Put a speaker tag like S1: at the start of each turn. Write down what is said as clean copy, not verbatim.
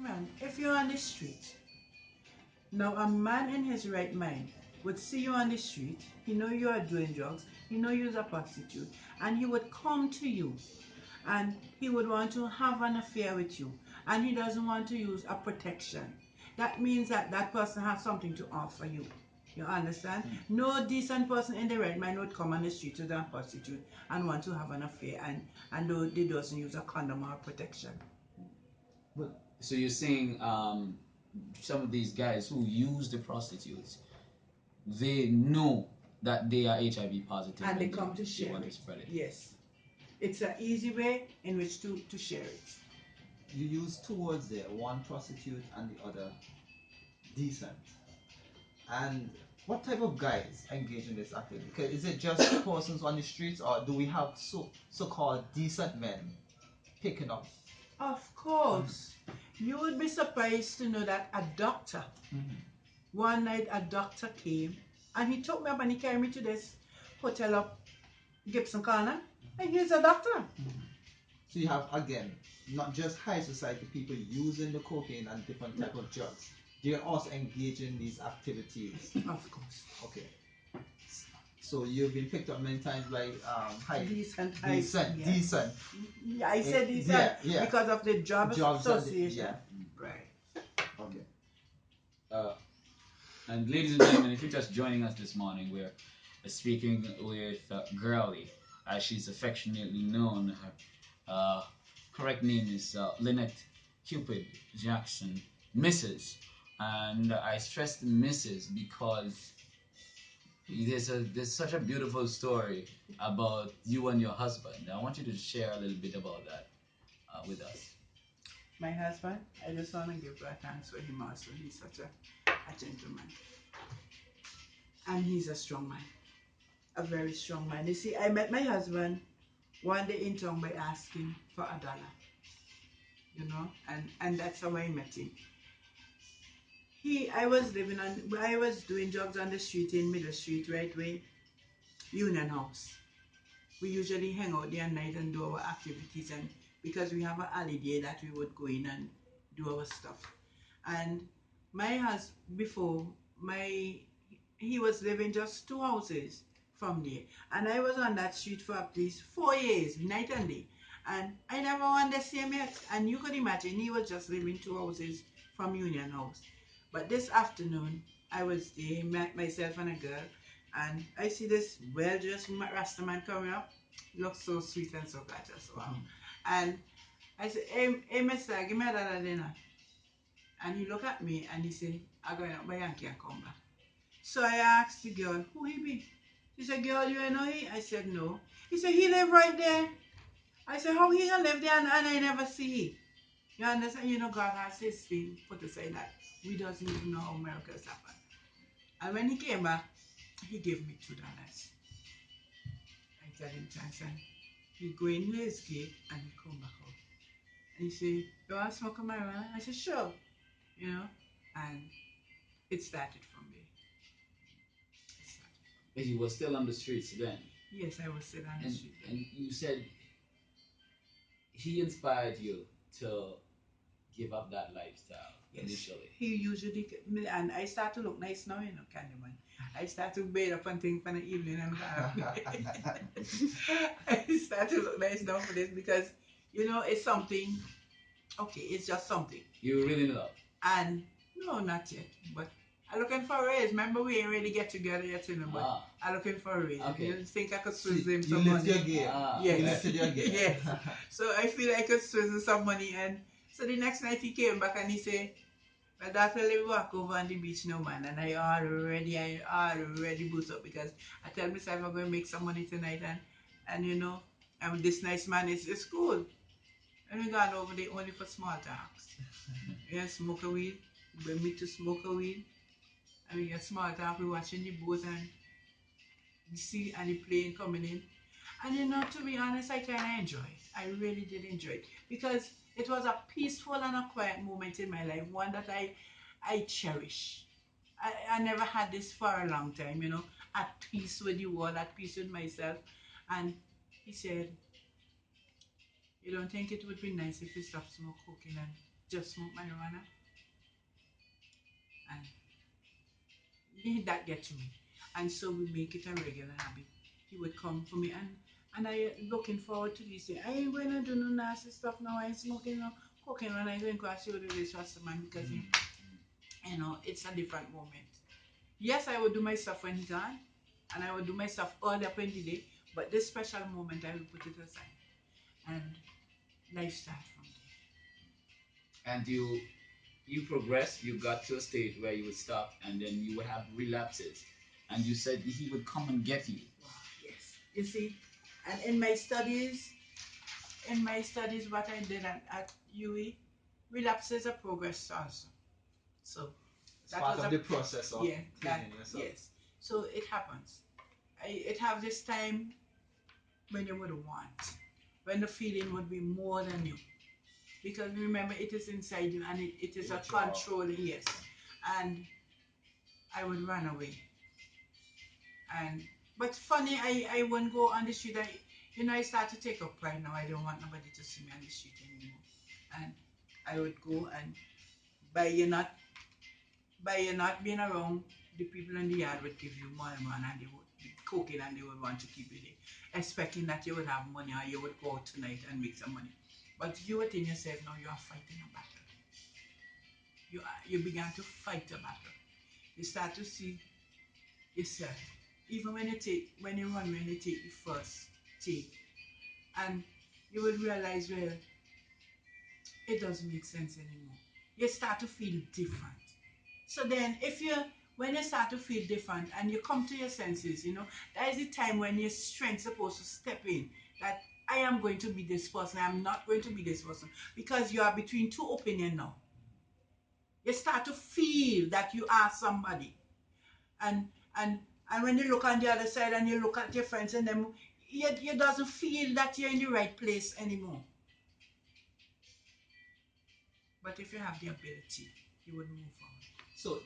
S1: Man, if you're on the street, now a man in his right mind would see you on the street, he know you are doing drugs, he know you're a prostitute, and he would come to you and he would want to have an affair with you, and he doesn't want to use a protection. That means that that person has something to offer you. You understand? No decent person in the right mind would come on the street with a prostitute and want to have an affair, and they doesn't use a condom or protection.
S2: But so you're saying some of these guys who use the prostitutes, they know that they are HIV positive
S1: and they come to share
S2: want
S1: it.
S2: to spread it.
S1: Yes, it's an easy way in which to share it.
S3: You use two words there, one prostitute and the other decent. And what type of guys engage in this activity? Is it just persons on the streets, or do we have so-called decent men picking up?
S1: Of course. You would be surprised to know that a doctor, one night a doctor came and he took me up and he carried me to this hotel up Gibson Corner, and he's a doctor.
S3: So you have, again, not just high society people using the cocaine and different type of drugs. They are also engaging in these activities.
S1: Of course.
S3: Okay. So you've been picked up many times by
S1: decent. Yeah, I said decent because of the jobs association. Right.
S2: Okay. And ladies and gentlemen, if you're just joining us this morning, we're speaking with Girlie, as she's affectionately known. Her correct name is Lynette Cupid Jackson, Mrs. And I stress the Mrs. because there's such a beautiful story about you and your husband. I want you to share a little bit about that with us.
S1: My husband, I just want to give God thanks for him also. He's such a gentleman. And he's a strong man. A very strong man. You see, I met my husband one day in town by asking for $1. You know, and that's how I met him. I was doing drugs on the street in Middle Street, right way, Union House. We usually hang out there at night and do our activities, and because we have an alley there that we would go in and do our stuff. And my husband, he was living just 2 houses from there, and I was on that street for at least 4 years, night and day, and I never wanted to see him yet. And you could imagine he was just living 2 houses from Union House. But this afternoon, I was there, myself and a girl, and I see this well-dressed Rasta man coming up. Looks so sweet and so gorgeous, wow. And I said, hey, mister, give me $1 dinner. And he looked at me and he said, I'm going out by Yankee and come back. So I asked the girl, who he be? She said, girl, you know he? I said, no. He said, he live right there. I said, how he gonna live there and I never see him? You understand? You know, God has his thing put aside that we doesn't even know how miracles happen. And when he came back, he gave me $2. I tell him thanks, and he go into his gate and he come back out. And he say, you want to smoke a marijuana? I said, sure. You know, and it started from there.
S2: But you were still on the streets then?
S1: Yes, I was still on the street.
S2: And you said he inspired you to give up that lifestyle initially.
S1: He usually, and I start to look nice now, you know, Candy Man. I start to bathe up and things for the evening and I start to look nice now for this because, you know, it's something, okay, it's just something.
S2: You really love?
S1: And, no, not yet, but I'm looking for a raise. Remember, we ain't really get together yet, you know, but I'm looking for a raise.
S2: Okay.
S1: You think I could swizz him
S3: some
S1: money?
S3: You lifted your game.
S1: Yes.
S3: You lifted your game.
S1: Yes. So I feel I could swizz some money, and so the next night he came back and he said, my daughter live walk over on the beach now, man, and I already boost up because I tell myself I'm going to make some money tonight, and you know, this nice man is cool. And we gone over there only for small talks. Yeah, smoke a weed, bring me to smoke a weed, and we get small talk, we watching the boat and the sea and the plane coming in. And you know, to be honest, I kind of enjoy it. I really did enjoy it because it was a peaceful and a quiet moment in my life, one that I cherish. I never had this for a long time, you know, at peace with the world, at peace with myself. And he said, you don't think it would be nice if you stop smoke cocaine and just smoke marijuana, and that get to me. And so we make it a regular habit. He would come for me, and I looking forward to this day. I ain't going to do no nasty stuff now. I ain't smoking no cocaine when I go and cross you with this man because you know it's a different moment. Yes, I will do my stuff when he's gone, and I will do my stuff all up in the day. But this special moment, I will put it aside, and life starts from
S2: And you progressed. You got to a stage where you would stop, and then you would have relapses. And you said he would come and get you.
S1: there. Wow, yes, you see, and in my studies, what I did at UE, relapses are progress also. So
S3: It's
S1: that
S3: part
S1: was
S3: of
S1: a
S3: the process of
S1: yeah, that
S3: cleaning yourself.
S1: yes. So it happens. It have this time when you would want, when the feeling would be more than you. Because remember, it is inside you and it is a
S3: Withdraw.
S1: control, yes. And I would run away. And but funny, I wouldn't go on the street. I start to take up pride now. I don't want nobody to see me on the street anymore. And I would go and by you not being around, the people in the yard would give you more money and they would be cooking and they would want to keep you there, expecting that you would have money or you would go out tonight and make some money. But you within yourself now you are fighting a battle. You began to fight a battle. You start to see yourself. Even when you run, when you take the first take, and you will realize, well, it doesn't make sense anymore. You start to feel different. So then, when you start to feel different and you come to your senses, that is the time when your strength supposed to step in. That I am going to be this person, I am not going to be this person, because you are between two opinions now. You start to feel that you are somebody, and and and when you look on the other side and you look at your friends and them, you doesn't feel that you're in the right place anymore. But if you have the ability, you would move on.
S3: So